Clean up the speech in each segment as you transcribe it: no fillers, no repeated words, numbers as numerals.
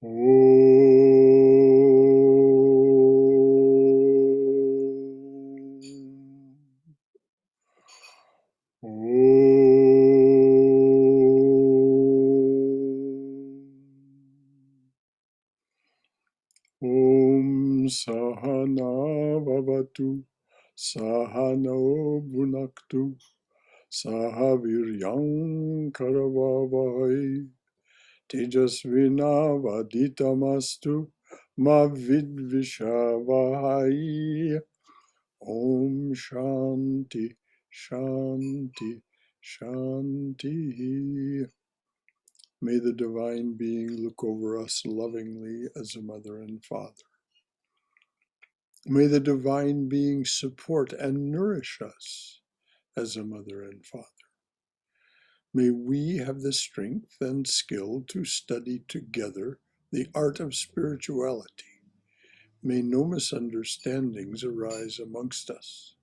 Om Sahana Vavatu Sahano Bhunaktu Sahaviryam Karavavai Tejasvina Vaditamastu Ma Vidvishavahai. Om Shanti Shanti Shanti. May the Divine Being look over us lovingly as a mother and father. May the Divine Being support and nourish us as a mother and father. May we have the strength and skill to study together the art of spirituality. May no misunderstandings arise amongst us.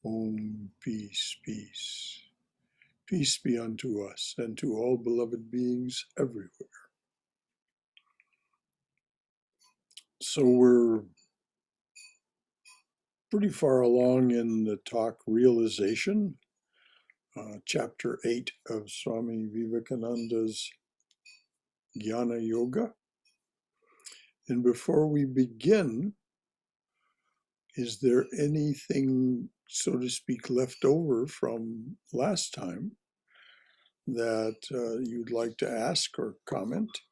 Om, peace, peace. Peace be unto us and to all beloved beings everywhere. So we're pretty far along in the talk Realization, chapter 8 of Swami Vivekananda's Jnana Yoga. And before we begin, is there anything, so to speak, left over from last time that you'd like to ask or comment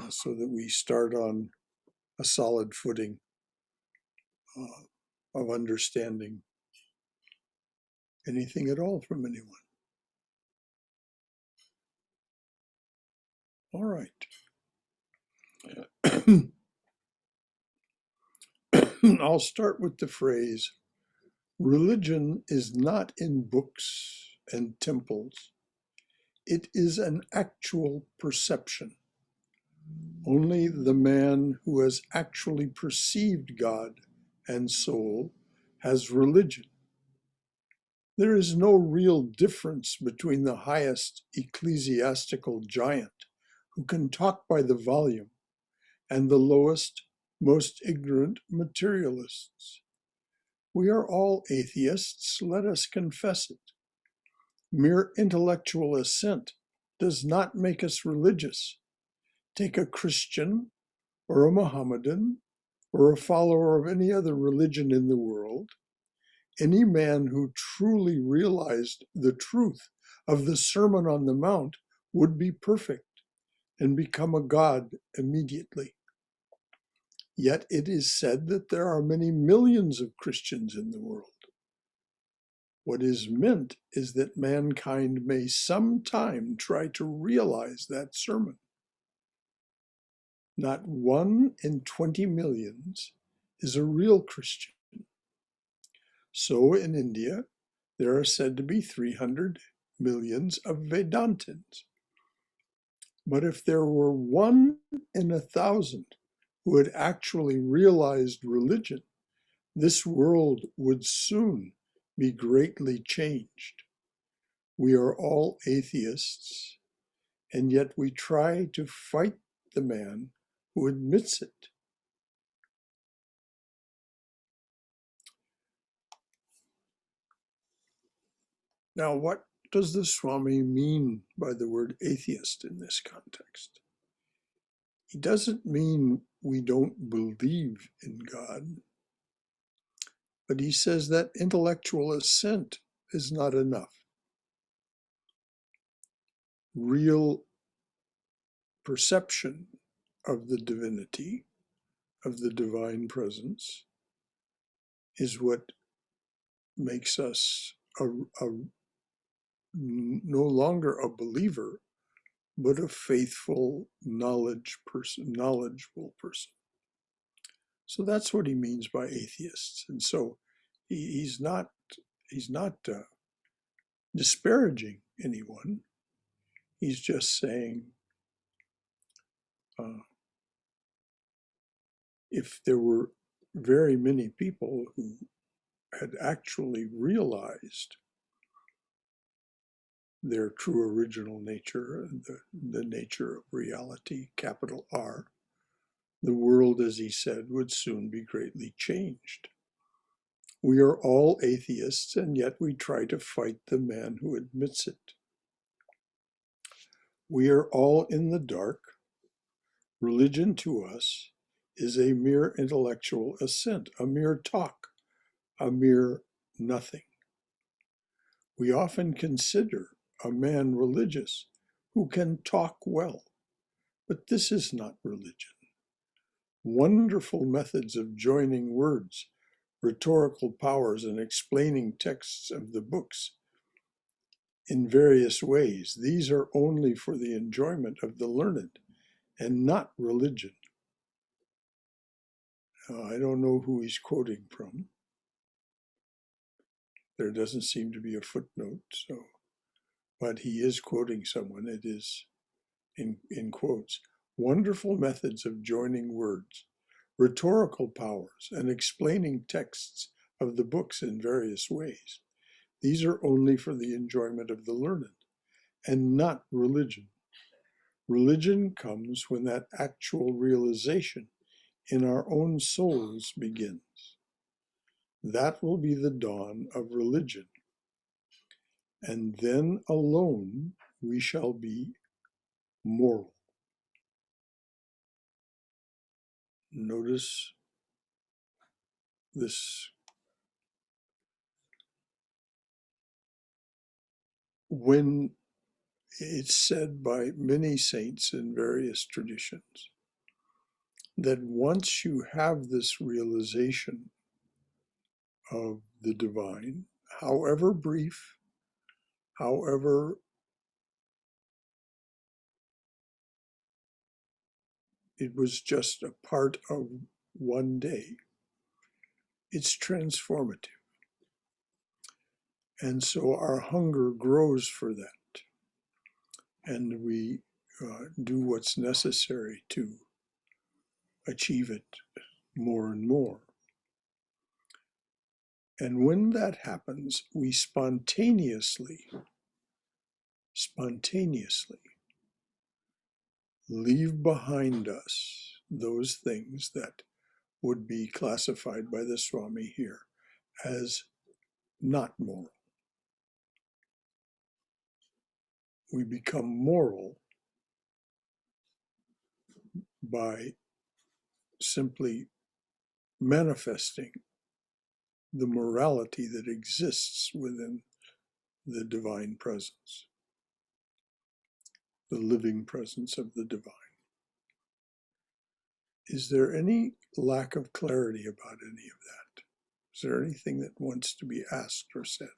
so that we start on a solid footing of understanding? Anything at all from anyone? All right. I'll start with the phrase, religion is not in books and temples. It is an actual perception. Only the man who has actually perceived God and soul has religion. There is no real difference between the highest ecclesiastical giant who can talk by the volume and the lowest, most ignorant materialists. We are all atheists, let us confess it. Mere intellectual assent does not make us religious. Take a Christian or a Mohammedan or a follower of any other religion in the world. Any man who truly realized the truth of the Sermon on the Mount would be perfect and become a god immediately. Yet it is said that there are many millions of Christians in the world. What is meant is that mankind may sometime try to realize that sermon. Not 1 in 20 millions is a real Christian. So in India, there are said to be 300 millions of Vedantins. But if there were 1 in 1,000 who had actually realized religion, this world would soon be greatly changed. We are all atheists, and yet we try to fight the man who admits it. Now, what does the Swami mean by the word atheist in this context? He doesn't mean we don't believe in God, but he says that intellectual assent is not enough. Real perception of the divinity, of the divine presence, is what makes us no longer a believer, but a faithful knowledgeable person. So that's what he means by atheists. And so he's not disparaging anyone. He's just saying, if there were very many people who had actually realized their true original nature, the nature of reality, capital R, the world, as he said, would soon be greatly changed. We are all atheists, and yet we try to fight the man who admits it. We are all in the dark. Religion to us is a mere intellectual assent, a mere talk, a mere nothing. We often consider a man religious who can talk well, but this is not religion. Wonderful methods of joining words, rhetorical powers, and explaining texts of the books in various ways. These are only for the enjoyment of the learned and not religion. I don't know who he's quoting from. There doesn't seem to be a footnote, but he is quoting someone. It is in quotes. Wonderful methods of joining words, rhetorical powers, and explaining texts of the books in various ways. These are only for the enjoyment of the learned and not religion. Religion comes when that actual realization in our own souls begins. That will be the dawn of religion. And then alone we shall be moral. Notice this. When it's said by many saints in various traditions that once you have this realization of the divine, however brief, however it was just a part of one day, it's transformative. And so our hunger grows for that. And we do what's necessary to achieve it more and more. And when that happens, we spontaneously leave behind us those things that would be classified by the Swami here as not moral. We become moral by simply manifesting the morality that exists within the divine presence, the living presence of the divine. Is there any lack of clarity about any of that? Is there anything that wants to be asked or said?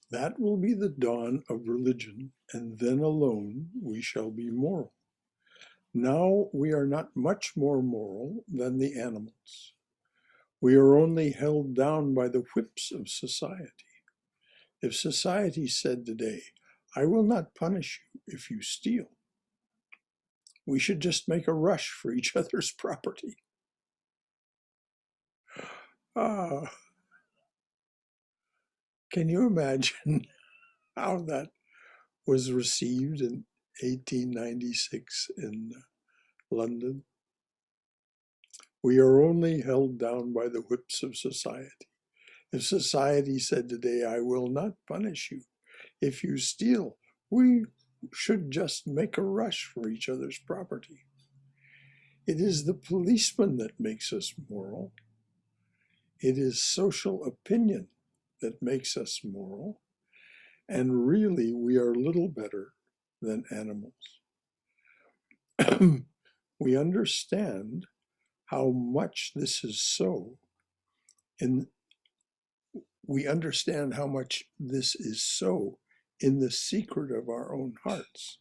That will be the dawn of religion, and then alone we shall be moral. Now we are not much more moral than the animals. We are only held down by the whips of society. If society said today, I will not punish you if you steal, we should just make a rush for each other's property. Can you imagine how that was received in 1896 in London? We are only held down by the whips of society. If society said today, I will not punish you if you steal, we should just make a rush for each other's property. It is the policeman that makes us moral. It is social opinion that makes us moral. And really, we are little better than animals. We understand how much this is so. We understand how much this is so in the secret of our own hearts.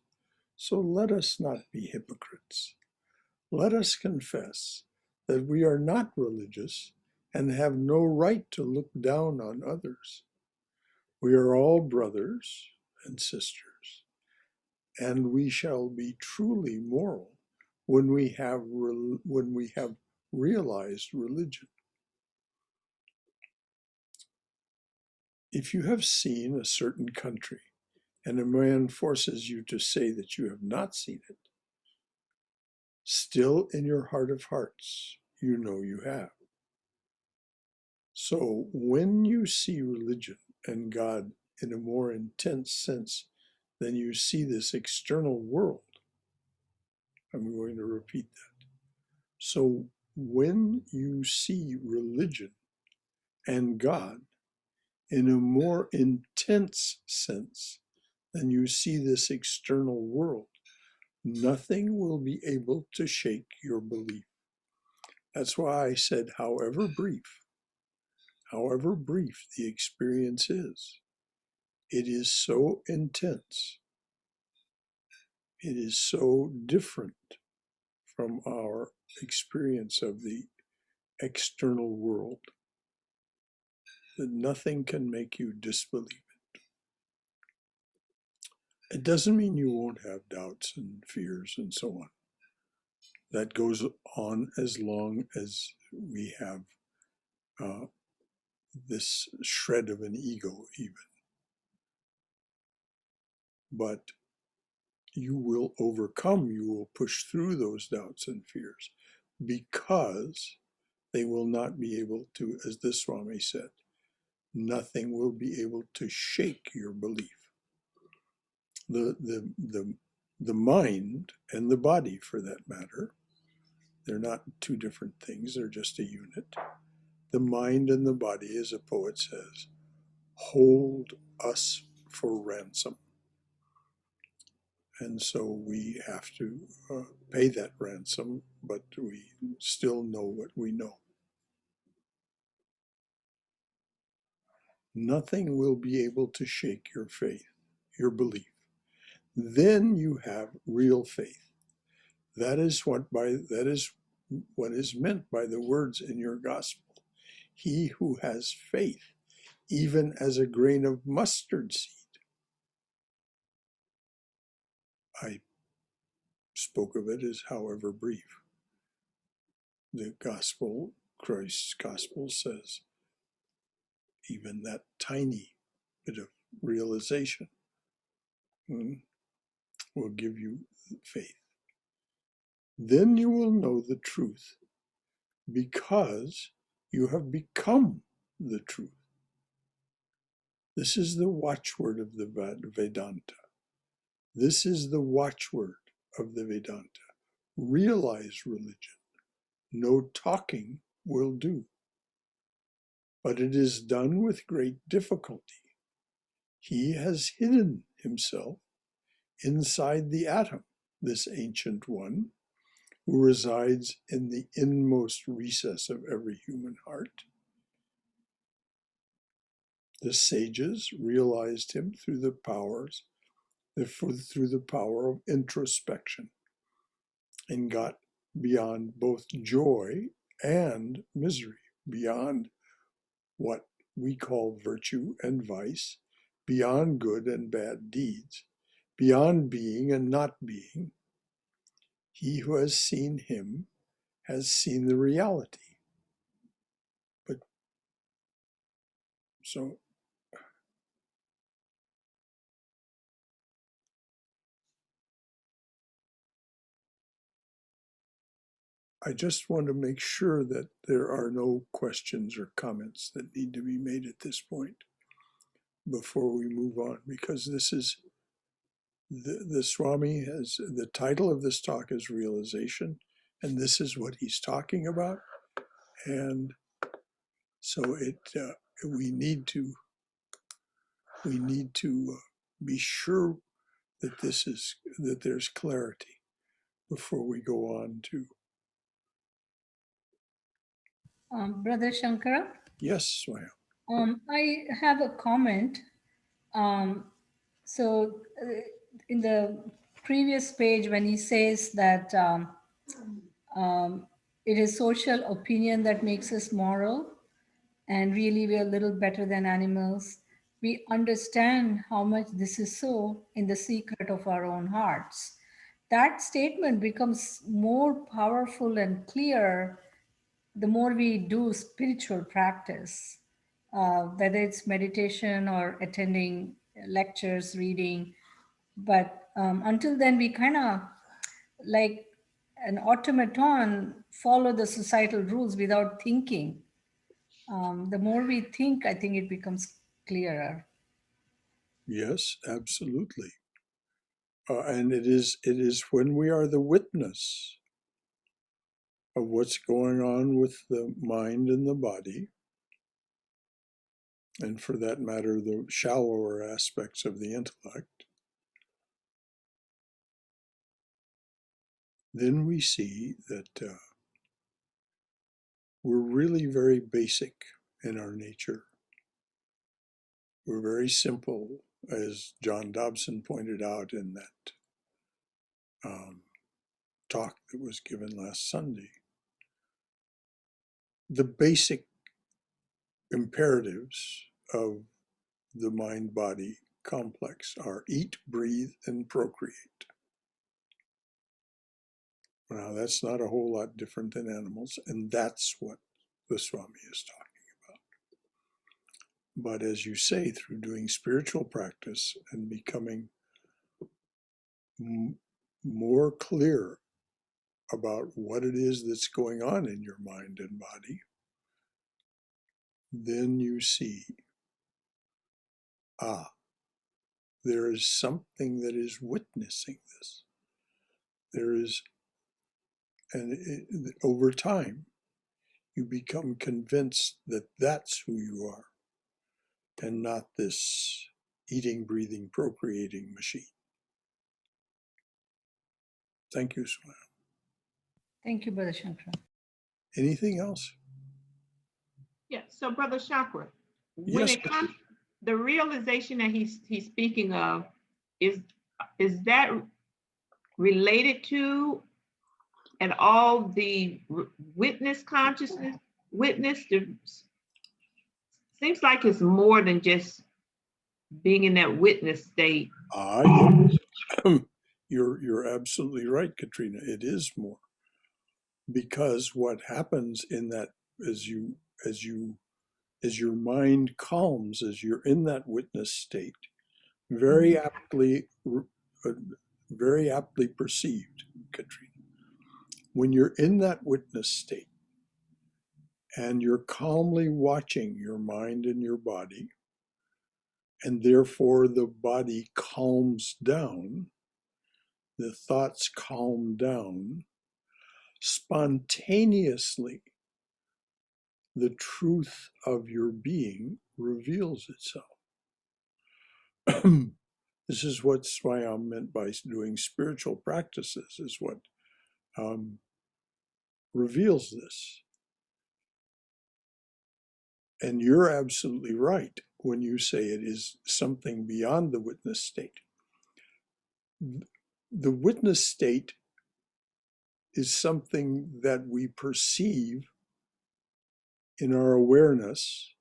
So let us not be hypocrites. Let us confess that we are not religious and have no right to look down on others. We are all brothers and sisters, and we shall be truly moral when we have realized religion. If you have seen a certain country and a man forces you to say that you have not seen it, still in your heart of hearts, you know you have. So when you see religion and God in a more intense sense than you see this external world, I'm going to repeat that. So when you see religion and God in a more intense sense than you see this external world, nothing will be able to shake your belief. That's why I said, however brief the experience is, it is so intense. It is so different from our experience of the external world that nothing can make you disbelieve it. It doesn't mean you won't have doubts and fears and so on. That goes on as long as we have this shred of an ego, even. But you will overcome, you will push through those doubts and fears because they will not be able to, as the Swami said, nothing will be able to shake your belief. The mind and the body, for that matter, they're not two different things, they're just a unit. The mind and the body, as a poet says, hold us for ransom. And so we have to pay that ransom, but we still know what we know. Nothing will be able to shake your faith, your belief. Then you have real faith. That is what is meant by the words in your gospel. He who has faith, even as a grain of mustard seed. I spoke of it as however brief. The gospel, Christ's gospel, says even that tiny bit of realization will give you faith. Then you will know the truth because you have become the truth. This is the watchword of the Vedanta. This is the watchword of the Vedanta. Realize religion. No talking will do. But it is done with great difficulty. He has hidden himself inside the atom, this ancient one, who resides in the inmost recess of every human heart. The sages realized him through the power of introspection and got beyond both joy and misery, beyond what we call virtue and vice, beyond good and bad deeds, beyond being and not being. He who has seen him has seen the reality. But so I just want to make sure that there are no questions or comments that need to be made at this point before we move on, because this is the Swami has, the title of this talk is Realization, and this is what he's talking about. And so we need to be sure that there's clarity before we go on to. Brother Shankara? Yes, Swami. I have a comment. So in the previous page, when he says that it is social opinion that makes us moral, and really we're a little better than animals, we understand how much this is so in the secret of our own hearts. That statement becomes more powerful and clear the more we do spiritual practice, whether it's meditation or attending lectures, reading. But until then, we kind of like an automaton follow the societal rules without thinking. The more we think, I think it becomes clearer. Yes, absolutely. And it is when we are the witness of what's going on with the mind and the body, and for that matter, the shallower aspects of the intellect, then we see that we're really very basic in our nature. We're very simple, as John Dobson pointed out in that talk that was given last Sunday. The basic imperatives of the mind-body complex are eat, breathe, and procreate. Now, that's not a whole lot different than animals, and that's what the Swami is talking about. But as you say, through doing spiritual practice and becoming more clear about what it is that's going on in your mind and body, then you see, there is something that is witnessing this. There is, and over time, you become convinced that that's who you are and not this eating, breathing, procreating machine. Thank you, Swami. Thank you, Brother Shankara. Anything else? Yeah. So, Brother Shankara, when Yes. it comes, the realization that he's speaking of, is that related to at all the witness consciousness? Seems like it's more than just being in that witness state. Yes. You're absolutely right, Katrina. It is more, because what happens in that, as your mind calms, as you're in that witness state, very aptly perceived, Katrina. When you're in that witness state and you're calmly watching your mind and your body, and therefore the body calms down, the thoughts calm down, spontaneously the truth of your being reveals itself. This is what Swayam meant by doing spiritual practices, is what reveals this. And you're absolutely right when you say it is something beyond the witness state. The witness state is something that we perceive in our awareness,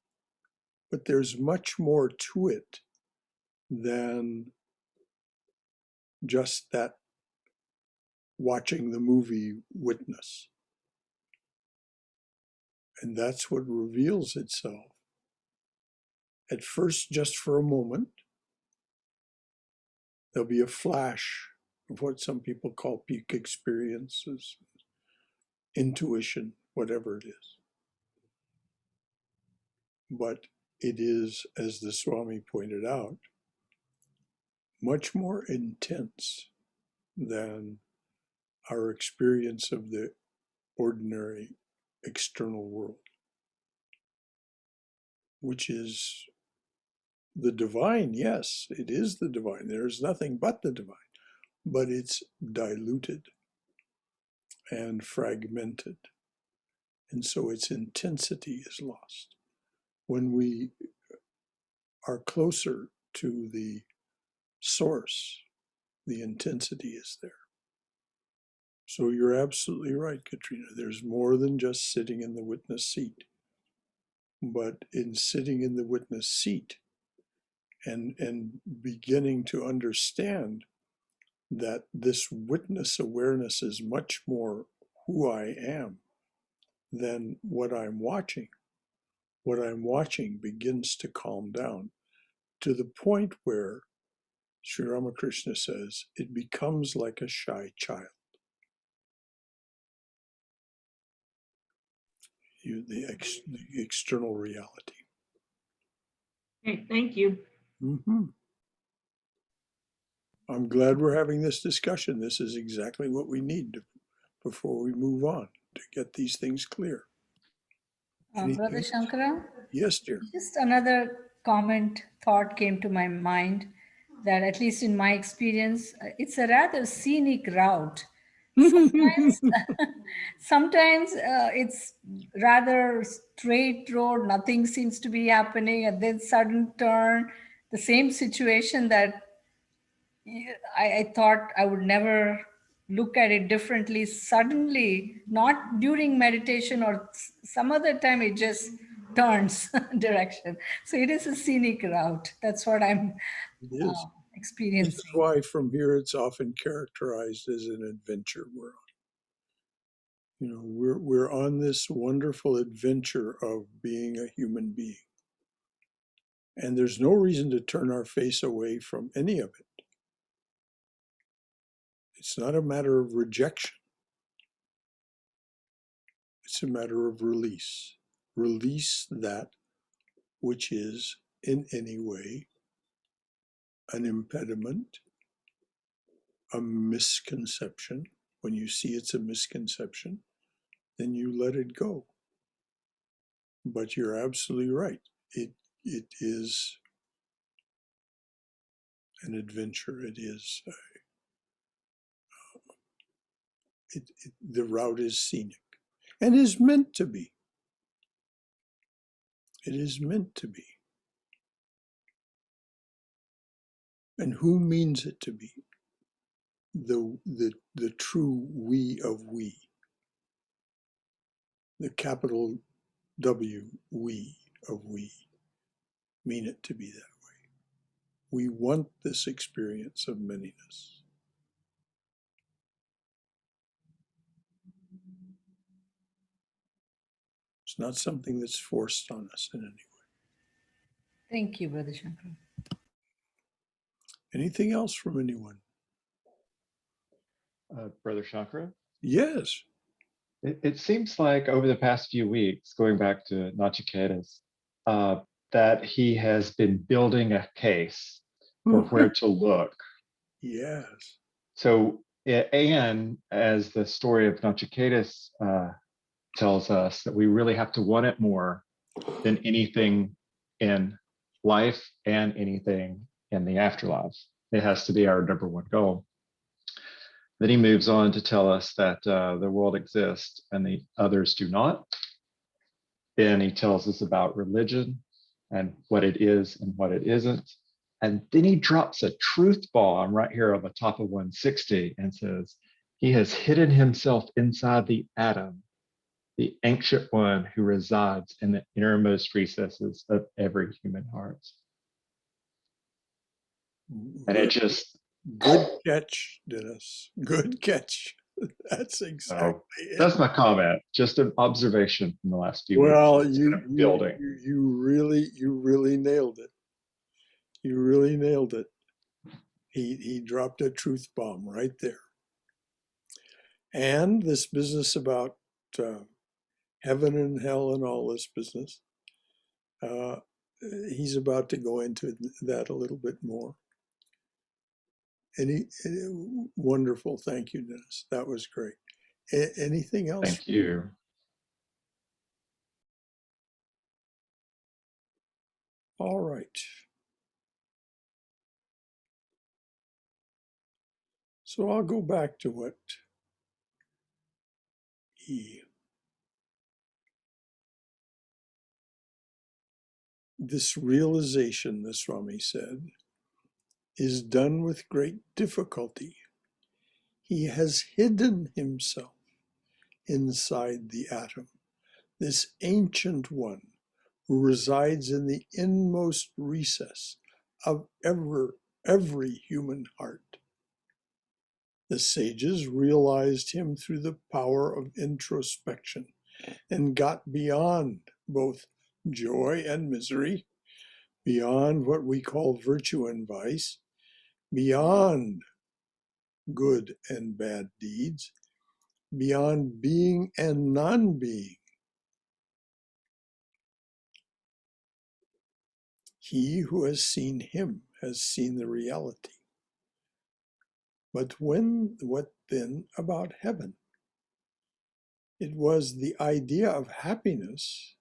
but there's much more to it than just that watching the movie witness. And that's what reveals itself. At first, just for a moment, there'll be a flash of what some people call peak experiences, intuition, whatever it is. But it is, as the Swami pointed out, much more intense than our experience of the ordinary external world, which is the divine. Yes, it is the divine. There is nothing but the divine, but it's diluted and fragmented. And so its intensity is lost. When we are closer to the source, the intensity is there. So you're absolutely right, Katrina. There's more than just sitting in the witness seat. But in sitting in the witness seat, and beginning to understand that this witness awareness is much more who I am than what I'm watching. What I'm watching begins to calm down to the point where Sri Ramakrishna says it becomes like a shy child. The external reality. Okay, thank you. Mm-hmm. I'm glad we're having this discussion. This is exactly what we need before we move on to get these things clear. Brother Shankara, Yes, dear. just another thought came to my mind that, at least in my experience, it's a rather scenic route. Sometimes, sometimes it's rather straight road, nothing seems to be happening, and then sudden turn, the same situation that I thought I would never look at it differently. Suddenly, not during meditation or some other time, it just turns direction. So it is a scenic route. That's what I'm It is. This experiencing. is why from here it's often characterized as an adventure we're on. You know, we're on this wonderful adventure of being a human being. And there's no reason to turn our face away from any of it. It's not a matter of rejection. It's a matter of release. Release that which is in any way an impediment, a misconception. When you see it's a misconception, then you let it go. But you're absolutely right. It is an adventure. It is the route is scenic and is meant to be. It is meant to be. And who means it to be? The true we of we. The capital W we of we mean it to be that way. We want this experience of manyness. It's not something that's forced on us in any way. Thank you, Brother Shankara. Anything else from anyone? Brother Shankara? Yes. It seems like over the past few weeks, going back to Nachiketas, that he has been building a case for where to look. Yes. So, and as the story of Nachiketas tells us, that we really have to want it more than anything in life and anything in the afterlife. It has to be our number one goal. Then he moves on to tell us that the world exists and the others do not. Then he tells us about religion and what it is and what it isn't. And then he drops a truth bomb right here on the top of 160 and says, he has hidden himself inside the atom, the ancient one who resides in the innermost recesses of every human heart. And it just... Good catch, Dennis. Good catch. That's exactly it. That's my comment. Just an observation from the last few well, weeks. you really nailed it. You really nailed it. He dropped a truth bomb right there. And this business about heaven and hell and all this business, he's about to go into that a little bit more. Wonderful. Thank you, Dennis. That was great. Anything else? Thank you. All right. So I'll go back to what this realization, the Swami said, is done with great difficulty. He has hidden himself inside the atom, this ancient one who resides in the inmost recess of every human heart. The sages realized him through the power of introspection and got beyond both joy and misery, beyond what we call virtue and vice, beyond good and bad deeds, beyond being and non-being. He who has seen him has seen the reality. But what then about heaven? It was the idea of happiness.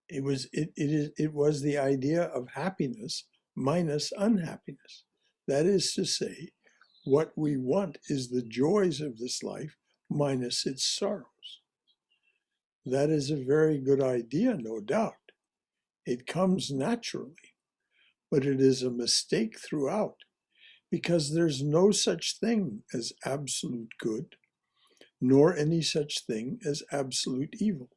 It was the idea of happiness minus unhappiness. That is to say, what we want is the joys of this life minus its sorrows. That is a very good idea, no doubt. It comes naturally, but it is a mistake throughout, because there's no such thing as absolute good, nor any such thing as absolute evil.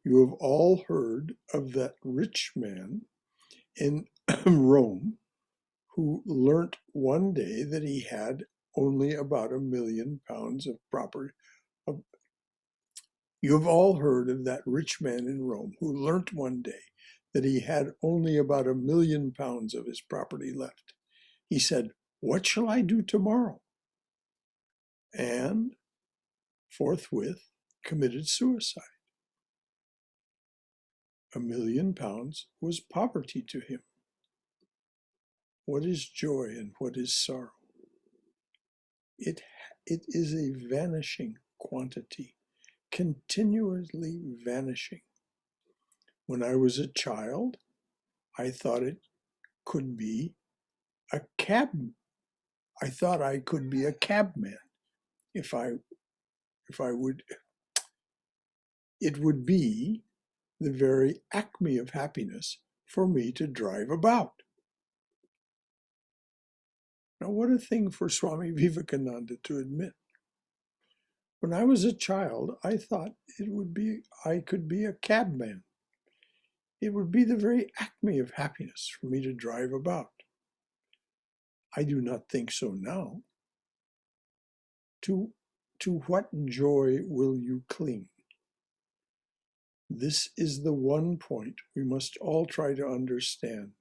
You have all heard of that rich man in Rome who learnt one day that he had only about £1 million of property. You have all heard of that rich man in Rome who learnt one day that he had only about £1 million of his property left. He said, "What shall I do tomorrow?" And forthwith committed suicide. £1 million was poverty to him. What is joy and what is sorrow? It is a vanishing quantity, continuously vanishing. When I was a child, I thought it could be a cab. I thought I could be a cabman if I would. It would be the very acme of happiness for me to drive about. Now, what a thing for Swami Vivekananda to admit. When I was a child, I thought I could be a cabman. It would be the very acme of happiness for me to drive about. I do not think so now. To what joy will you cling? This is the one point we must all try to understand,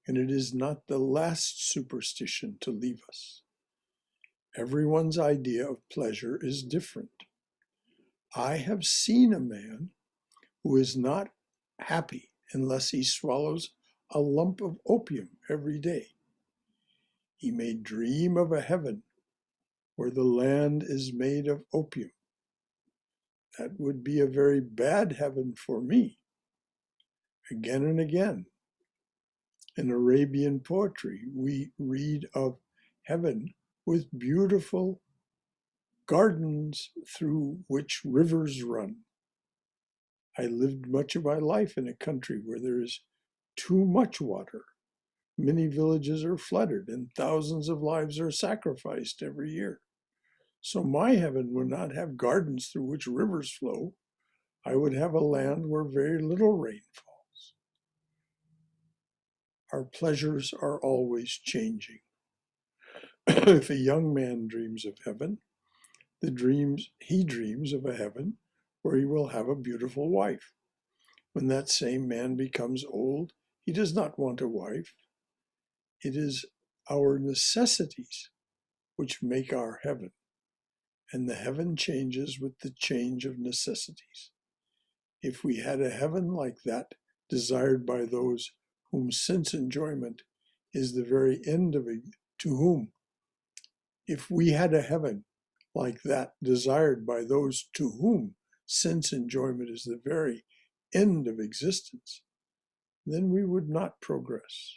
and it is not the last superstition to leave us. Everyone's idea of pleasure is different. I have seen a man who is not happy unless he swallows a lump of opium every day. He may dream of a heaven where the land is made of opium. That would be a very bad heaven for me. Again and again, in Arabian poetry, we read of heaven with beautiful gardens through which rivers run. I lived much of my life in a country where there is too much water. Many villages are flooded and thousands of lives are sacrificed every year. So my heaven would not have gardens through which rivers flow. I would have a land where very little rain falls. Our pleasures are always changing. If a young man dreams of heaven, he dreams of a heaven where he will have a beautiful wife. When that same man becomes old, he does not want a wife. It is our necessities which make our heaven, and the heaven changes with the change of necessities. If we had a heaven like that, desired by those whom sense enjoyment is the very end of it, if we had a heaven like that, desired by those to whom sense enjoyment is the very end of existence, then we would not progress.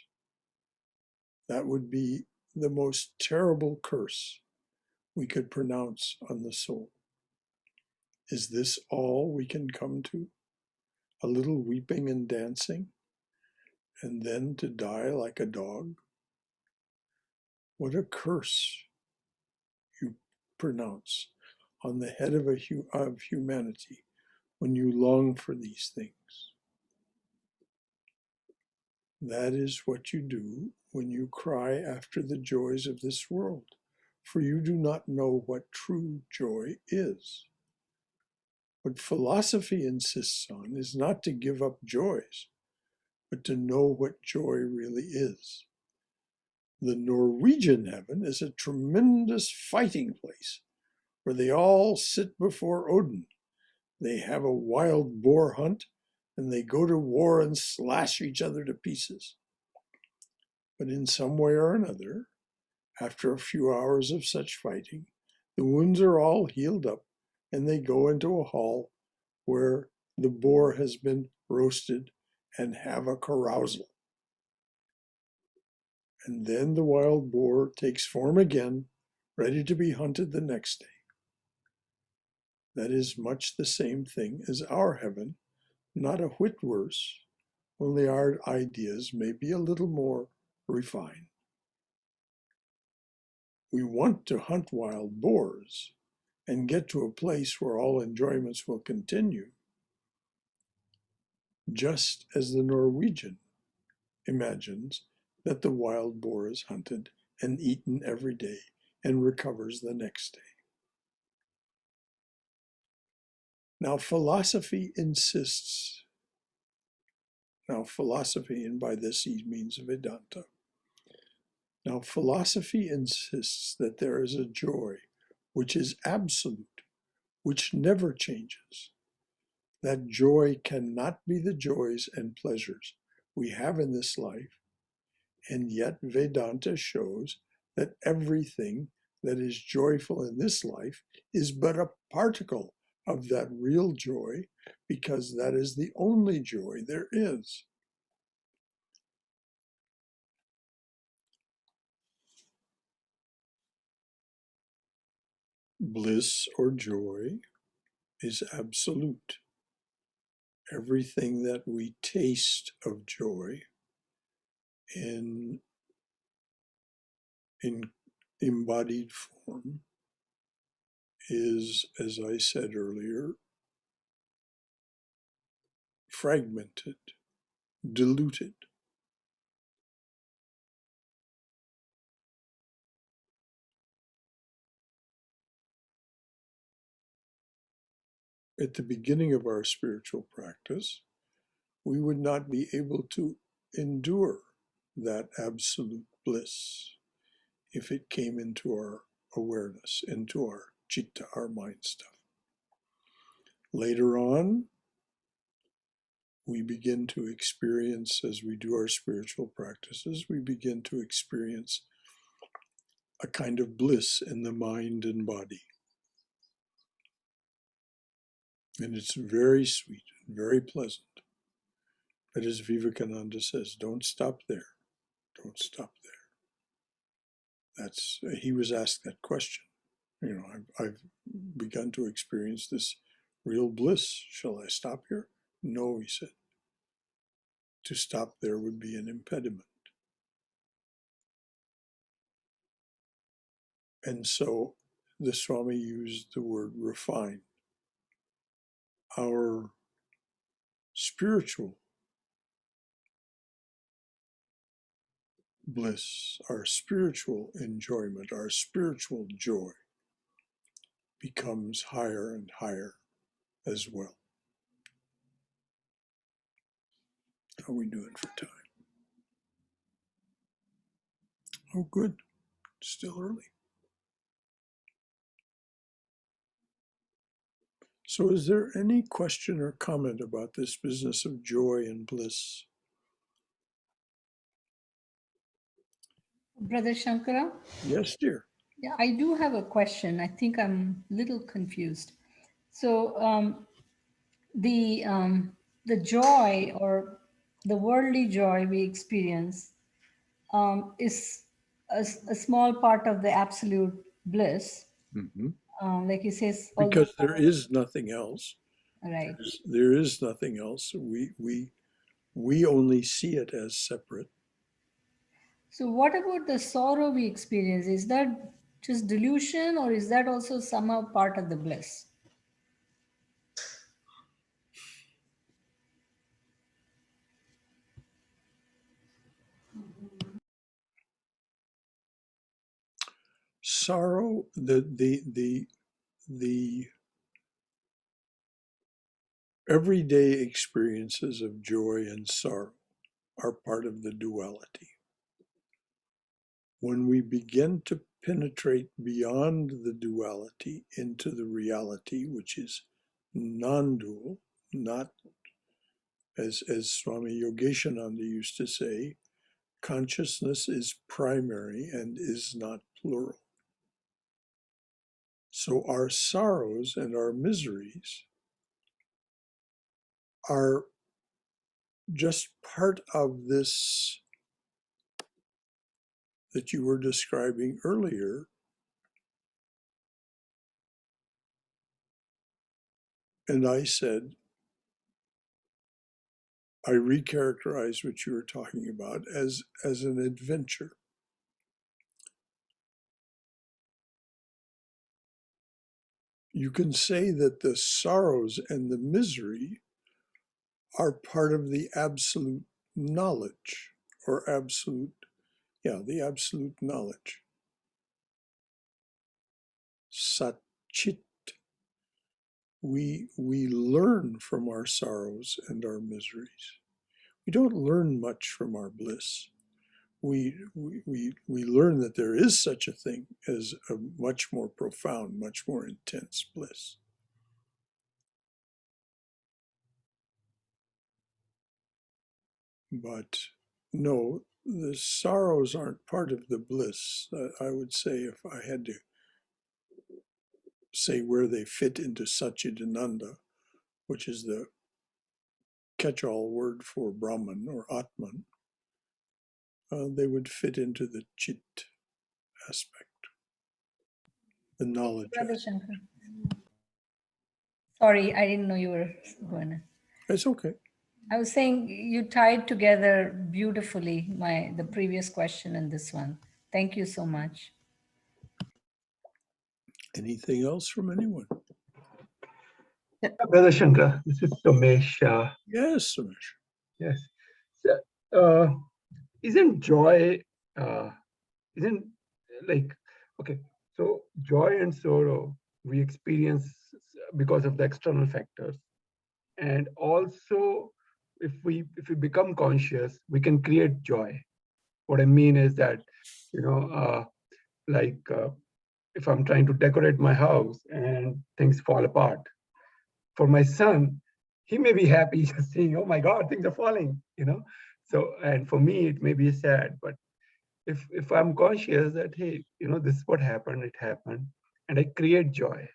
That would be the most terrible curse we could pronounce on the soul. Is this all we can come to? A little weeping and dancing, and then to die like a dog? What a curse you pronounce on the head of humanity when you long for these things. That is what you do when you cry after the joys of this world, for you do not know what true joy is. What philosophy insists on is not to give up joys, but to know what joy really is. The Norwegian heaven is a tremendous fighting place where they all sit before Odin. They have a wild boar hunt and they go to war and slash each other to pieces. But in some way or another, after a few hours of such fighting, the wounds are all healed up and they go into a hall where the boar has been roasted and have a carousal. And then the wild boar takes form again, ready to be hunted the next day. That is much the same thing as our heaven, not a whit worse, only our ideas may be a little more refined. We want to hunt wild boars and get to a place where all enjoyments will continue, just as the Norwegian imagines that the wild boar is hunted and eaten every day and recovers the next day. Now, philosophy, and by this he means Vedanta. Now, philosophy insists that there is a joy which is absolute, which never changes. That joy cannot be the joys and pleasures we have in this life, and yet Vedanta shows that everything that is joyful in this life is but a particle of that real joy, because that is the only joy there is. Bliss or joy is absolute. Everything that we taste of joy in embodied form is, as I said earlier, fragmented, diluted. At the beginning of our spiritual practice, we would not be able to endure that absolute bliss if it came into our awareness, into our citta, our mind stuff. Later on, we begin to experience, as we do our spiritual practices, we begin to experience a kind of bliss in the mind and body. And it's very sweet and very pleasant. But as Vivekananda says, don't stop there. Don't stop there. He was asked that question. I've begun to experience this real bliss. Shall I stop here? No, he said. To stop there would be an impediment. And so the Swami used the word refine. Our spiritual bliss, our spiritual enjoyment, our spiritual joy becomes higher and higher as well. How are we doing for time? Oh, good. Still early. So is there any question or comment about this business of joy and bliss? Brother Shankara? Yes, dear. Yeah, I do have a question. I think I'm a little confused. So the joy or the worldly joy we experience is a small part of the absolute bliss. Mm-hmm. Like he says, Because there is nothing else. right. There is nothing else. We only see it as separate. So what about the sorrow we experience? Is that just delusion, or is that also somehow part of the bliss? sorrow, the everyday experiences of joy and sorrow are part of the duality. When we begin to penetrate beyond the duality into the reality, which is non-dual, not as Swami Yogeshananda used to say, consciousness is primary and is not plural. So our sorrows and our miseries are just part of this that you were describing earlier. And I said, I recharacterized what you were talking about as an adventure. You can say that the sorrows and the misery are part of the absolute knowledge, or the absolute knowledge. Satchit. We learn from our sorrows and our miseries. We don't learn much from our bliss. We learn that there is such a thing as a much more profound, much more intense bliss. But no, the sorrows aren't part of the bliss. I would say, if I had to say where they fit into Satchidananda, which is the catch-all word for Brahman or Atman, they would fit into the Chit aspect, the knowledge Brother aspect. Shankar. Sorry, I didn't know you were going to. It's okay. I was saying you tied together beautifully the previous question and this one. Thank you so much. Anything else from anyone? Yeah, Brother Shankar, this is Somesh. Yes, Sumesh. Yes. So, isn't joy, isn't like, okay, so joy and sorrow we experience because of the external factors. And also, if we become conscious, we can create joy. What I mean is that, if I'm trying to decorate my house and things fall apart, for my son, he may be happy just saying, "Oh my God, things are falling," So, and for me, it may be sad. But if I'm conscious that, hey, this is what happened, it happened, and I create joy.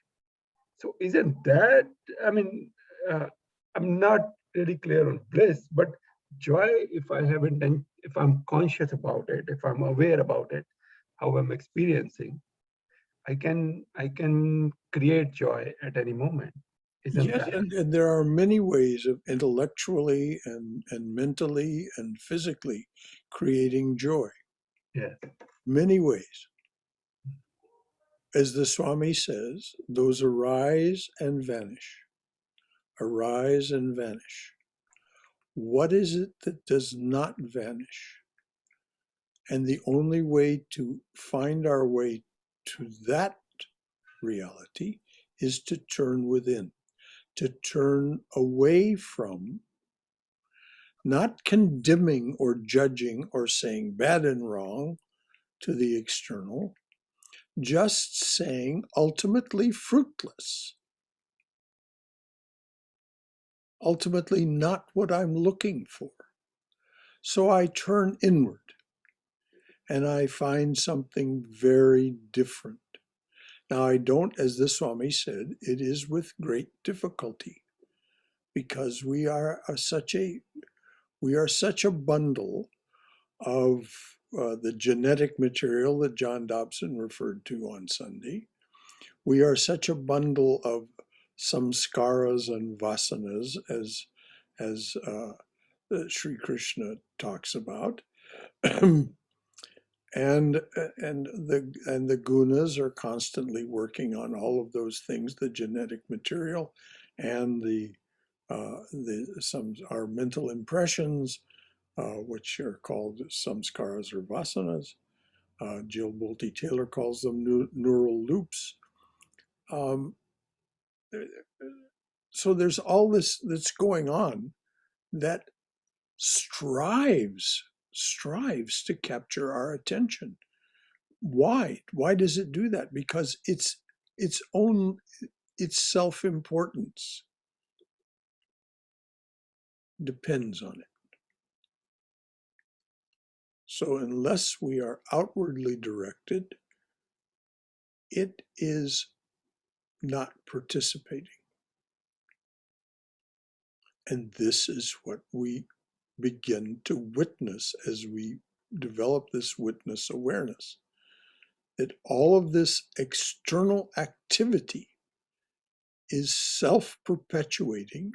So, isn't that? I mean, I'm not really clear on bliss, but joy, if I'm conscious about it, if I'm aware about it, how I'm experiencing, I can create joy at any moment. Isn't Yes, that? and there are many ways of intellectually and mentally and physically creating joy. Yes. Many ways. As the Swami says, those arise and vanish. Arise and vanish. What is it that does not vanish? And the only way to find our way to that reality is to turn within, to turn away from not condemning or judging or saying bad and wrong to the external, just saying ultimately fruitless, ultimately not what I'm looking for. So I turn inward and I find something very different. Now, I don't, as the Swami said, it is with great difficulty because we are such a bundle of the genetic material that John Dobson referred to on Sunday. We are such a bundle of samskaras and vasanas, as Sri Krishna talks about. And the gunas are constantly working on all of those things, the genetic material and our mental impressions, which are called samskaras or vasanas, Jill Bolte Taylor calls them neural loops. So there's all this that's going on that strives to capture our attention. Why? Why does it do that? Because its self-importance depends on it. So unless we are outwardly directed, it is not participating. And this is what we begin to witness as we develop this witness awareness, that all of this external activity is self-perpetuating,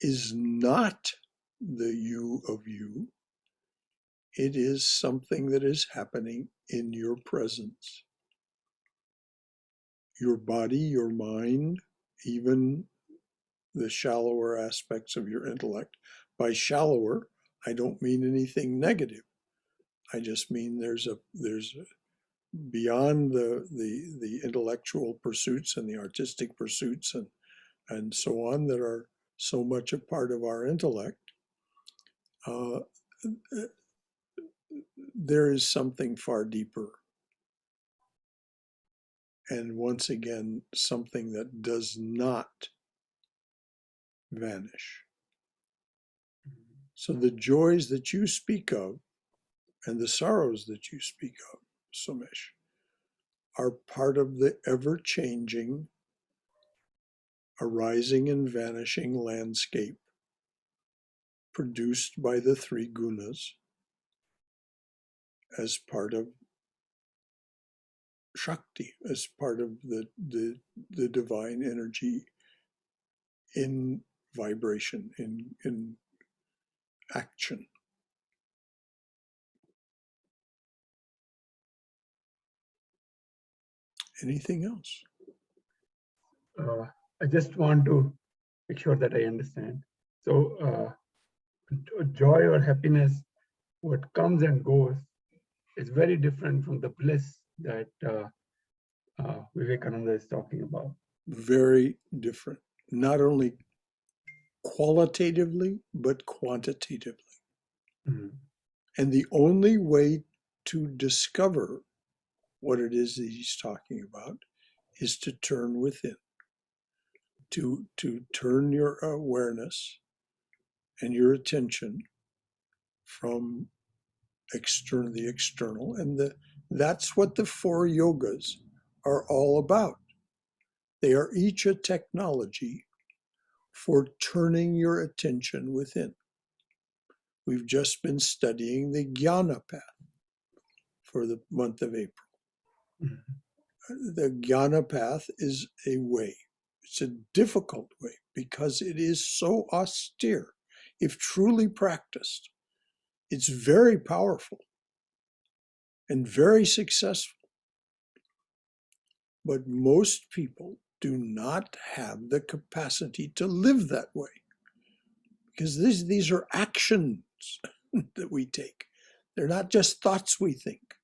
is not the you of you. It is something that is happening in your presence. Your body, your mind, even the shallower aspects of your intellect. By shallower, I don't mean anything negative. I just mean there's beyond the intellectual pursuits and the artistic pursuits and so on that are so much a part of our intellect. There is something far deeper. And once again, something that does not vanish. So the joys that you speak of and the sorrows that you speak of, Somesh, are part of the ever-changing, arising and vanishing landscape produced by the three gunas as part of Shakti, as part of the divine energy in vibration, in action. Anything else? I just want to make sure that I understand. So joy or happiness, what comes and goes, is very different from the bliss that Vivekananda is talking about. Very different, not only qualitatively, but quantitatively. Mhm. And the only way to discover what it is that he's talking about is to turn within, to turn your awareness and your attention from the external. And that's what the four yogas are all about. They are each a technology for turning your attention within. We've just been studying the Jnana path for the month of April. Mhm. The Jnana path is a way. It's a difficult way because it is so austere. If truly practiced, it's very powerful and very successful. But most people do not have the capacity to live that way because these are actions that we take. They're not just thoughts we think.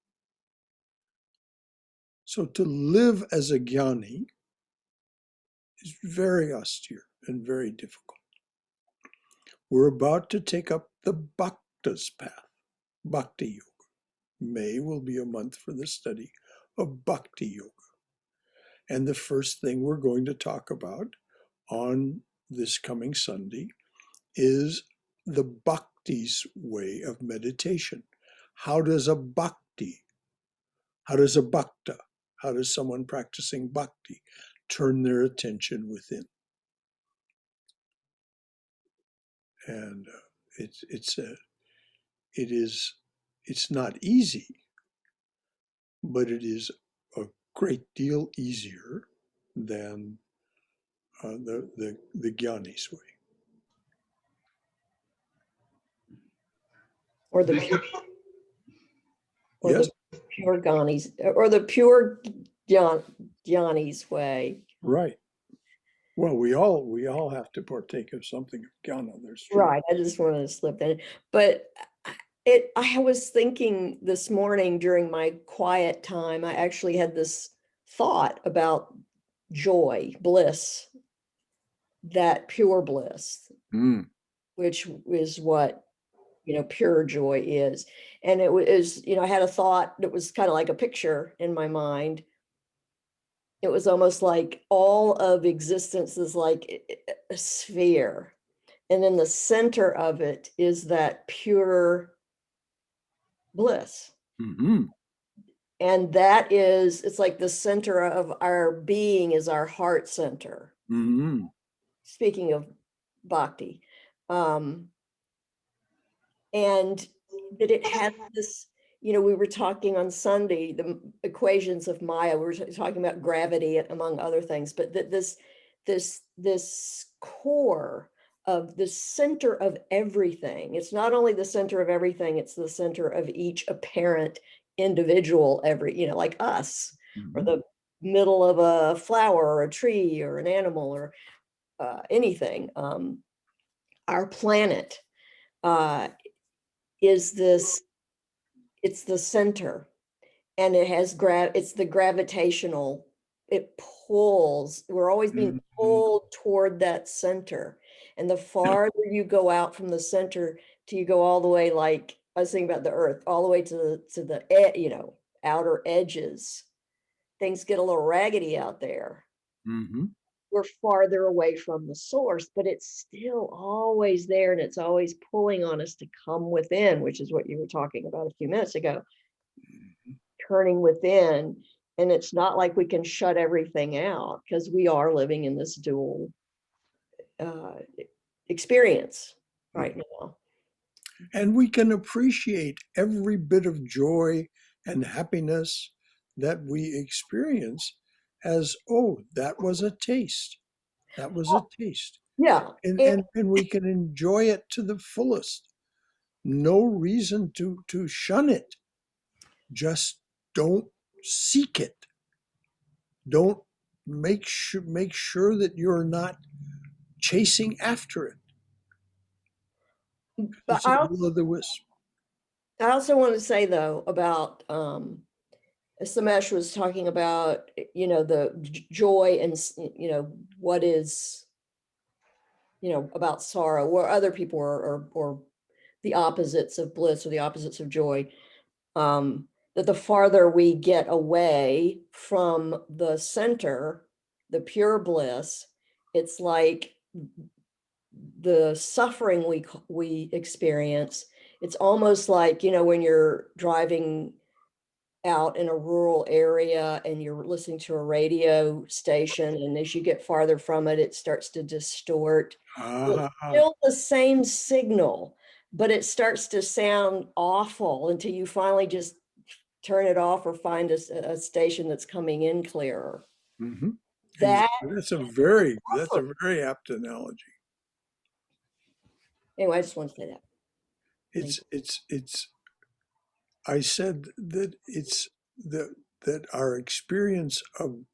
So to live as a jnani is very austere and very difficult. We're about to take up the Bhakta's path, Bhakti Yoga. May will be a month for the study of Bhakti Yoga. And the first thing we're going to talk about on this coming Sunday is the Bhakti's way of meditation. How does a bhakta, how does someone practicing bhakti turn their attention within? And it's not easy, but it is a great deal easier than the Jnani's way. Or the pure, or Yes, the pure Ghani's, or the pure Jnani's way. right. Well, we all have to partake of something of jnana. There's true. Right. I just wanted to slip that in. But I was thinking this morning during my quiet time, I actually had this thought about joy, bliss, that pure bliss, Mm. which is what, pure joy is. And it was, I had a thought that was kind of like a picture in my mind. It was almost like all of existence is like a sphere. And in the center of it is that pure bliss. Hmm. And that is, it's like the center of our being is our heart center. Hmm. Speaking of bhakti. And that it has this, we were talking on Sunday, the equations of Maya, we were talking about gravity among other things, but that this core of the center of everything, it's not only the center of everything, it's the center of each apparent individual, like us, or the middle of a flower or a tree or an animal or anything. Our planet is this, it's the center, and it has it's the gravitational, it pulls, we're always being pulled toward that center. And the farther you go out from the center, till you go all the way, like I was thinking about the earth, all the way to the outer edges, things get a little raggedy out there. Hmm. We're farther away from the source, but it's still always there, and it's always pulling on us to come within, which is what you were talking about a few minutes ago, turning within. And it's not like we can shut everything out, because we are living in this dual experience right now. And we can appreciate every bit of joy and happiness that we experience as, oh, that was a taste. That was a taste. Yeah. And we can enjoy it to the fullest. No reason to shun it. Just don't seek it. Don't make sure that you're not chasing after it. But It's a will o' the wisp. I also want to say, though, about Samesh was talking about, the joy and, what is, about sorrow, where other people are, or the opposites of bliss or the opposites of joy. That the farther we get away from the center, the pure bliss, it's like the suffering we experience. It's almost like, when you're driving out in a rural area and you're listening to a radio station, and as you get farther from it, it starts to distort. It's still the same signal, but it starts to sound awful until you finally just turn it off or find a station that's coming in clearer. Mm-hmm. That's a very apt analogy. Anyway, I just want to say that. It's I said that it's that our experience of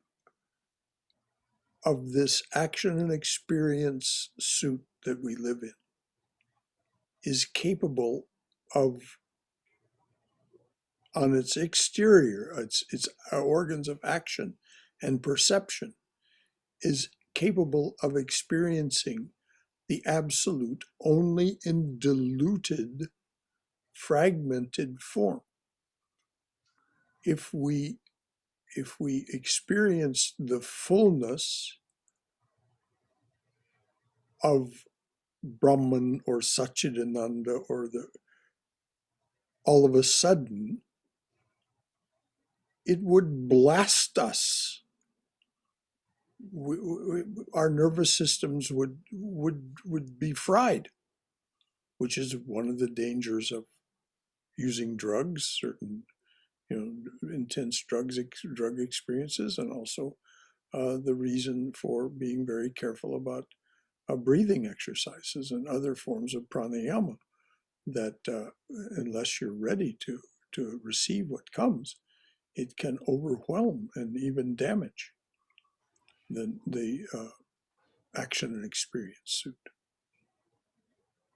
this action and experience suit that we live in is capable of, on its exterior, its organs of action and perception, is capable of experiencing the absolute only in diluted, fragmented form. If we experience the fullness of Brahman or Satchidananda, or all of a sudden, it would blast us. Our nervous systems would be fried, which is one of the dangers of using drugs, certain intense drug experiences, and also the reason for being very careful about breathing exercises and other forms of pranayama, that unless you're ready to receive what comes, it can overwhelm and even damage the action and experience suit.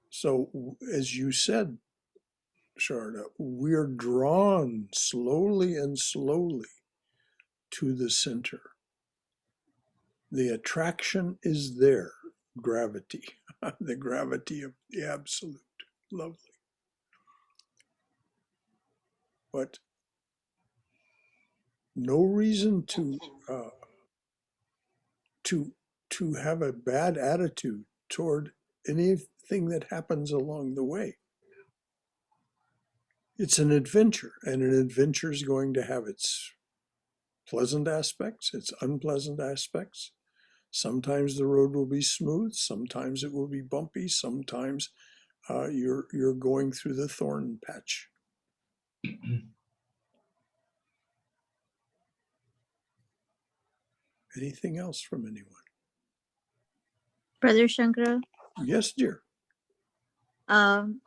So, as you said, Sharda, we're drawn slowly and slowly to the center. The attraction is there, gravity, the gravity of the absolute. Lovely. But no reason to have a bad attitude toward anything that happens along the way. It's an adventure, and an adventure is going to have its pleasant aspects, its unpleasant aspects. Sometimes the road will be smooth, sometimes it will be bumpy, sometimes you're going through the thorn patch. Anything else from anyone? Brother Shankara, Yes, dear. um,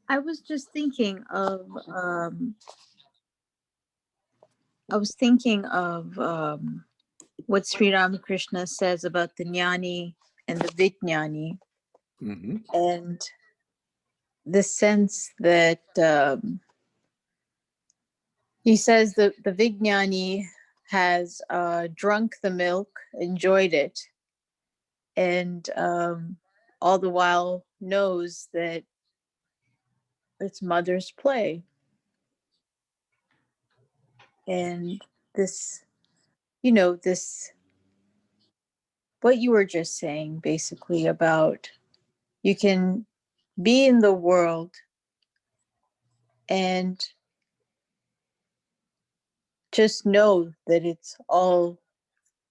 I was just thinking of what Sri Ramakrishna says about the jnani and the vijnani, Mm-hmm. and the sense that he says that the vijnani has drunk the milk, enjoyed it, and all the while knows that it's mother's play. And this, this, what you were just saying, basically, about you can be in the world and just know that it's all,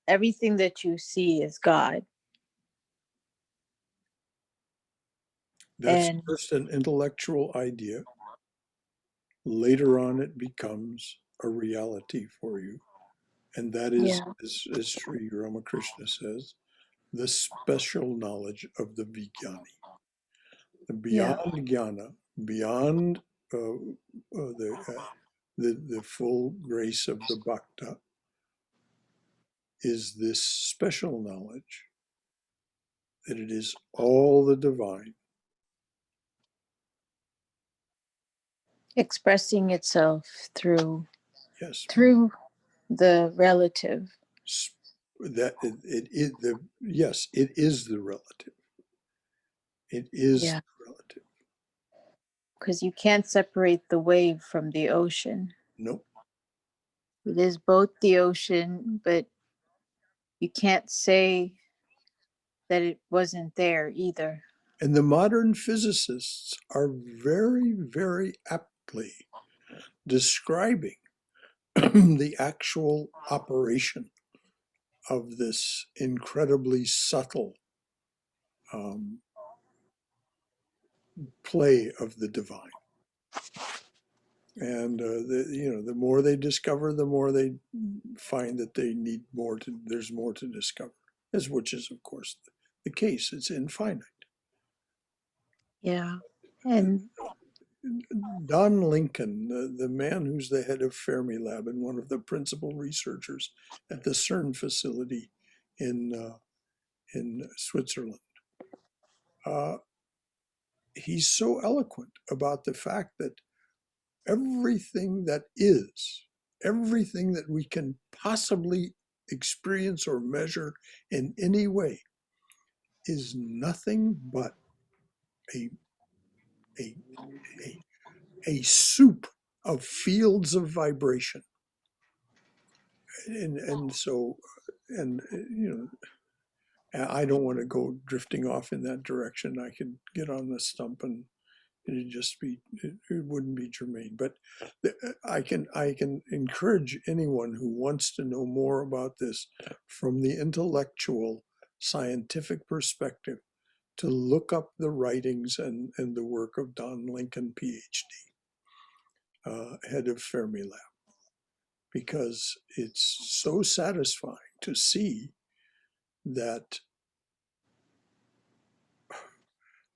everything that you see is God. That's And first an intellectual idea. Later on, it becomes a reality for you. And that is, yeah, as Sri Ramakrishna says, the special knowledge of the Vijnani. yeah, Beyond jnana, beyond the full grace of the bhakta, is this special knowledge that it is all the divine. expressing itself through Yes, the relative. that yes, it is the relative. It is Yeah, relative. because you can't separate the wave from the ocean. Nope. It is both the ocean, but you can't say that it wasn't there either. And the modern physicists are very, very aptly describing the actual operation of this incredibly subtle play of the divine. And the more they discover, the more they find that they need more to. There's more to discover, as which is of course the case. It's infinite. Yeah. And Don Lincoln, the man who's the head of Fermilab and one of the principal researchers at the CERN facility in Switzerland, he's so eloquent about the fact that everything that is, everything that we can possibly experience or measure in any way is nothing but a, a, a soup of fields of vibration. And so, and I don't want to go drifting off in that direction. I could get on the stump and it'd just be, it wouldn't be germane. But I can encourage anyone who wants to know more about this from the intellectual, scientific perspective to look up the writings and the work of Don Lincoln, PhD, head of Fermilab, because it's so satisfying to see that,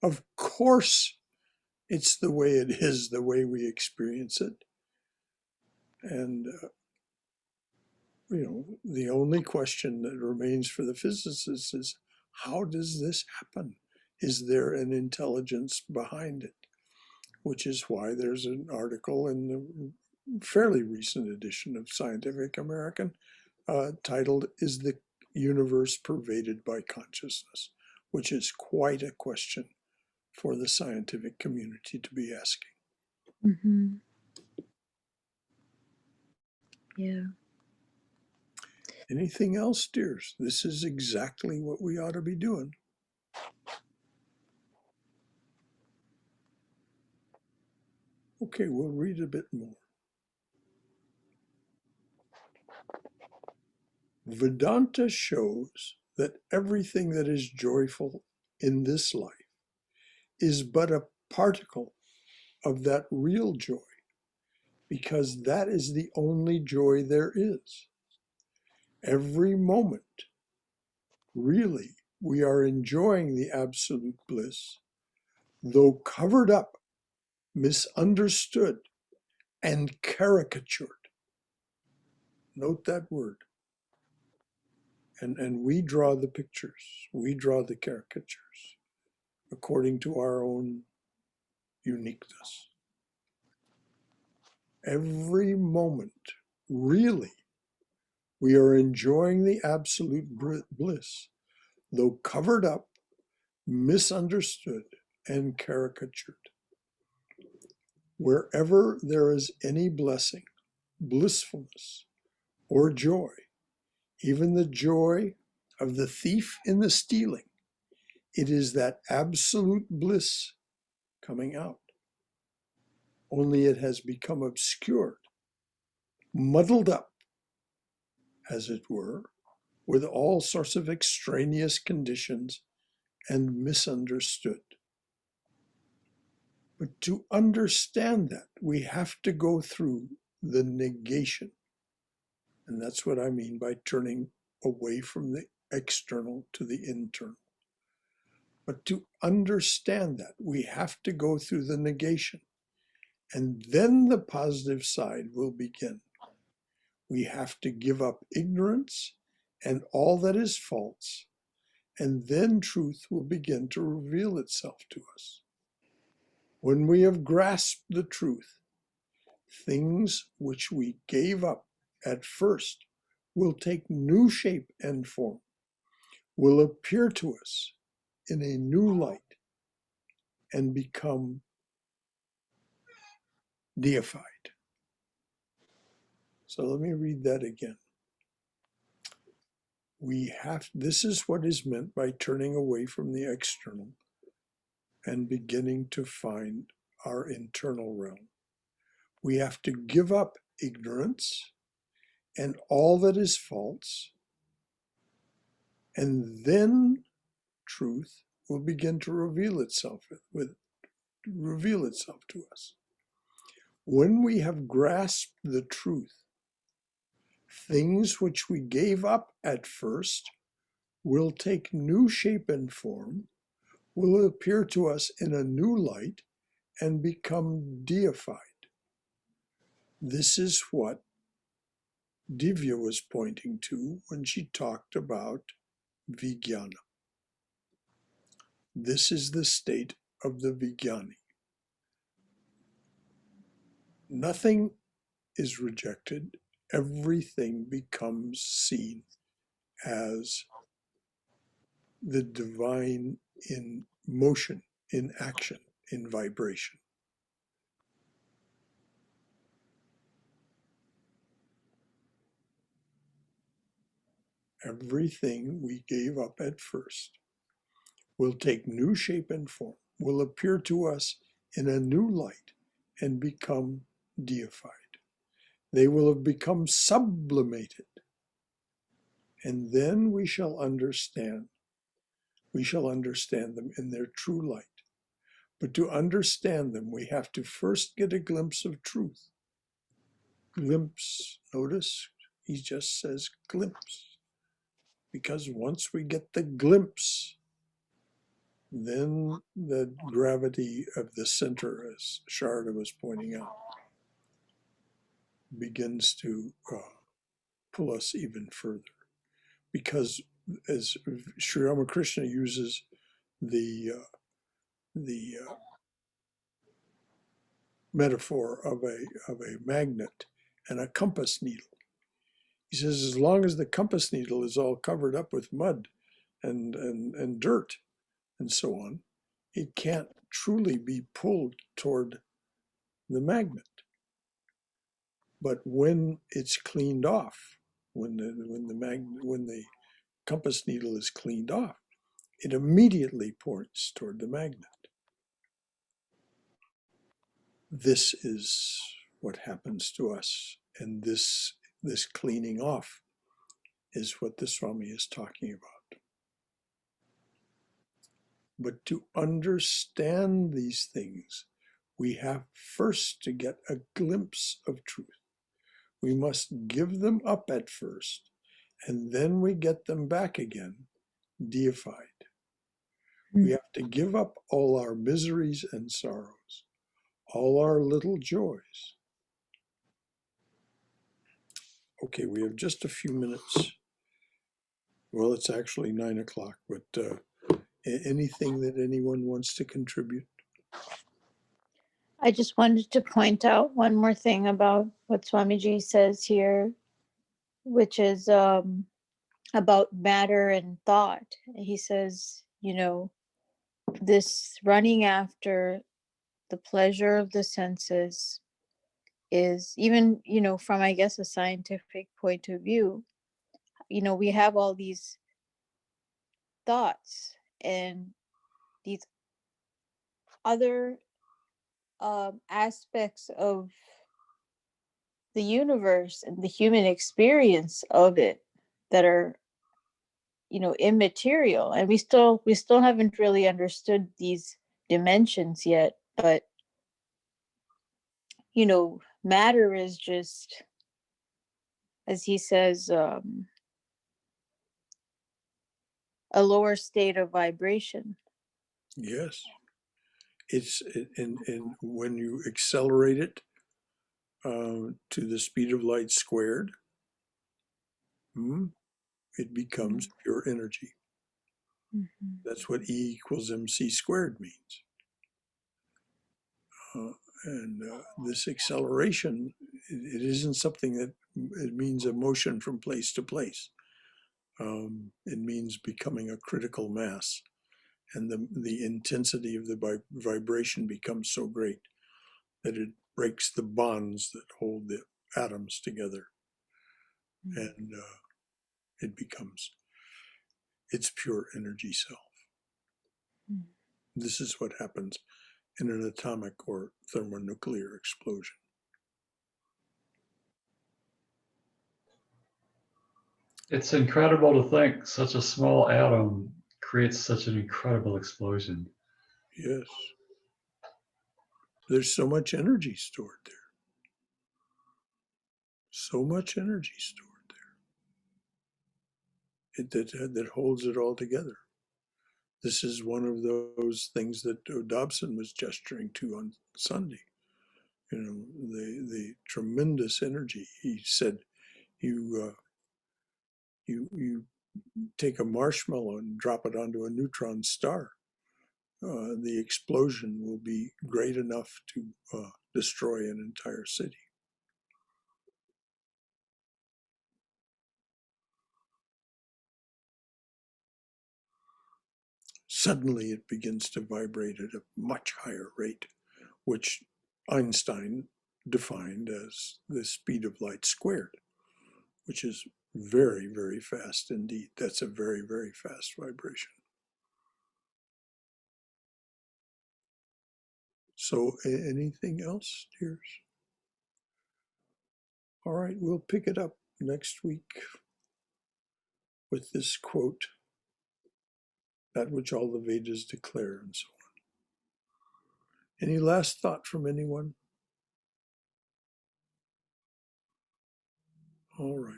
of course, it's the way it is, the way we experience it. And, the only question that remains for the physicists is, how does this happen? is there an intelligence behind it? Which is why there's an article in the fairly recent edition of Scientific American titled, "Is the Universe Pervaded by Consciousness?" Which is quite a question for the scientific community to be asking. Mm-hmm. Yeah. Anything else, dears? This is exactly what we ought to be doing. Okay, we'll read a bit more. Vedanta shows that everything that is joyful in this life is but a particle of that real joy, because that is the only joy there is. Every moment, really, we are enjoying the absolute bliss, though covered up, misunderstood, and caricatured. Note that word. And we draw the pictures, we draw the caricatures according to our own uniqueness. Every moment, really, we are enjoying the absolute bliss, though covered up, misunderstood, and caricatured. Wherever there is any blessing, blissfulness, or joy, even the joy of the thief in the stealing, it is that absolute bliss coming out. Only it has become obscured, muddled up, as it were, with all sorts of extraneous conditions and misunderstood. But to understand that, we have to go through the negation. And that's what I mean by turning away from the external to the internal. But to understand that, we have to go through the negation. And then the positive side will begin. We have to give up ignorance and all that is false, and then truth will begin to reveal itself to us. When we have grasped the truth, things which we gave up at first will take new shape and form, will appear to us in a new light, and become deified. So let me read that again. This is what is meant by turning away from the external and beginning to find our internal realm. We have to give up ignorance and all that is false, and then truth will begin to reveal itself to us. When we have grasped the truth, things which we gave up at first will take new shape and form, will appear to us in a new light, and become deified. This is what Divya was pointing to when she talked about Vijnana. This is the state of the Vijnani. Nothing is rejected. Everything becomes seen as the divine in motion, in action, in vibration. Everything we gave up at first will take new shape and form, will appear to us in a new light, and become deified. They will have become sublimated. And then we shall understand. We shall understand them in their true light. But to understand them, we have to first get a glimpse of truth. Glimpse, notice, he just says glimpse. Because once we get the glimpse, then the gravity of the center, as Sharda was pointing out, begins to pull us even further. Because as Sri Ramakrishna uses the metaphor of a magnet and a compass needle. He says, as long as the compass needle is all covered up with mud and dirt and so on, it can't truly be pulled toward the magnet. But when it's cleaned off, when the compass needle is cleaned off, it immediately points toward the magnet. This is what happens to us, and this cleaning off is what the Swami is talking about. But to understand these things, we have first to get a glimpse of truth. We must give them up at first, and then we get them back again, deified. We have to give up all our miseries and sorrows, all our little joys. Okay, we have just a few minutes. Well, it's actually 9 o'clock, but anything that anyone wants to contribute? I just wanted to point out one more thing about what Swamiji says here, which is about matter and thought. He says, this running after the pleasure of the senses is even, from, I guess, a scientific point of view, we have all these thoughts and these other aspects of the universe and the human experience of it that are immaterial, and we still haven't really understood these dimensions yet, but matter is just, as he says, a lower state of vibration. Yes. It's and when you accelerate it to the speed of light squared, it becomes pure energy. Mm-hmm. That's what E equals mc squared means. And this acceleration, it isn't something that it means a motion from place to place. It means becoming a critical mass, and the intensity of the vibration becomes so great that it breaks the bonds that hold the atoms together, and it becomes its pure energy self. This is what happens in an atomic or thermonuclear explosion. It's incredible to think such a small atom creates such an incredible explosion. Yes. There's so much energy stored there. So much energy stored there. That holds it all together. This is one of those things that Dobson was gesturing to on Sunday. The tremendous energy. He said, you take a marshmallow and drop it onto a neutron star. The explosion will be great enough to destroy an entire city. Suddenly it begins to vibrate at a much higher rate, which Einstein defined as the speed of light squared, which is very, very fast indeed. That's a very, very fast vibration. So anything else, dears? All right, we'll pick it up next week with this quote, that which all the Vedas declare, and so on. Any last thought from anyone? All right.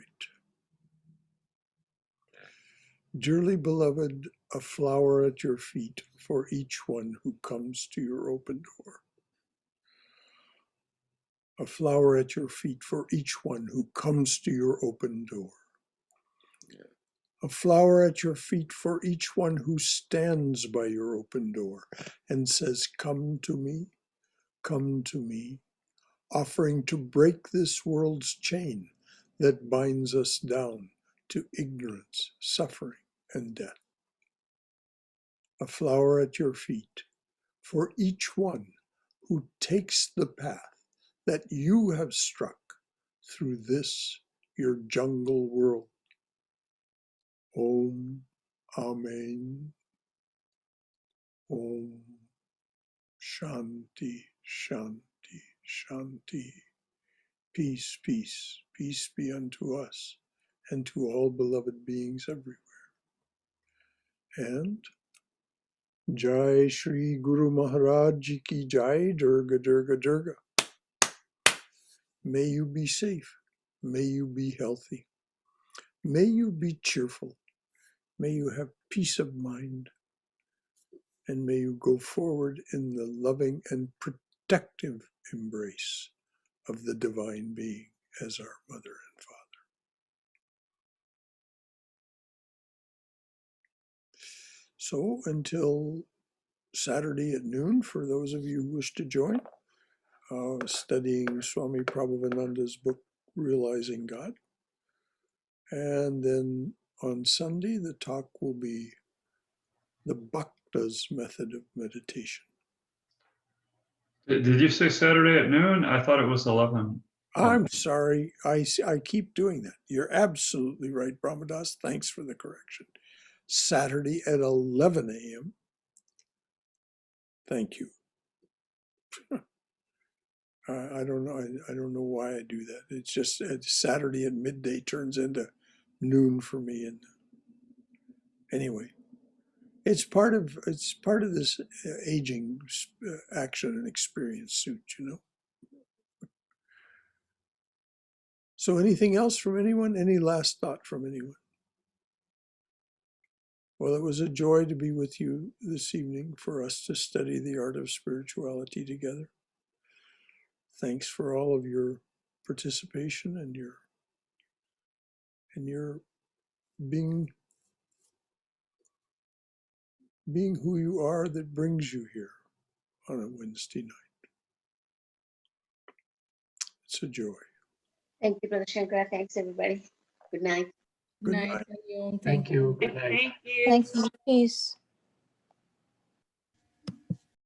Dearly beloved, a flower at your feet for each one who comes to your open door. A flower at your feet for each one who comes to your open door. A flower at your feet for each one who stands by your open door and says, come to me, offering to break this world's chain that binds us down to ignorance, suffering, and death. A flower at your feet for each one who takes the path that you have struck through this, your jungle world. Om, Amen. Om, Shanti, Shanti, Shanti. Peace, peace, peace be unto us and to all beloved beings everywhere. And Jai Shri Guru Maharaj Ji Ki Jai, Durga, Durga, Durga. May you be safe. May you be healthy. May you be cheerful. May you have peace of mind. And may you go forward in the loving and protective embrace of the Divine Being as our Mother and Father. So until Saturday at noon, for those of you who wish to join, studying Swami Prabhavananda's book, Realizing God. And then on Sunday, the talk will be the Bhakta's method of meditation. Did you say Saturday at noon? I thought it was 11. I'm sorry, I keep doing that. You're absolutely right, Brahmadas. Thanks for the correction. Saturday at 11 a.m. Thank you. I don't know. I don't know why I do that. It's just Saturday at midday turns into noon for me. And anyway, it's part of this aging action and experience suit, you know. So anything else from anyone? Any last thought from anyone? Well, it was a joy to be with you this evening for us to study the art of spirituality together. Thanks for all of your participation and your being who you are that brings you here on a Wednesday night. It's a joy. Thank you, Brother Shankara. Thanks, everybody. Good night. Good Night, night. Hariom. Thank you. Good Thank night. you. Thank you. Peace.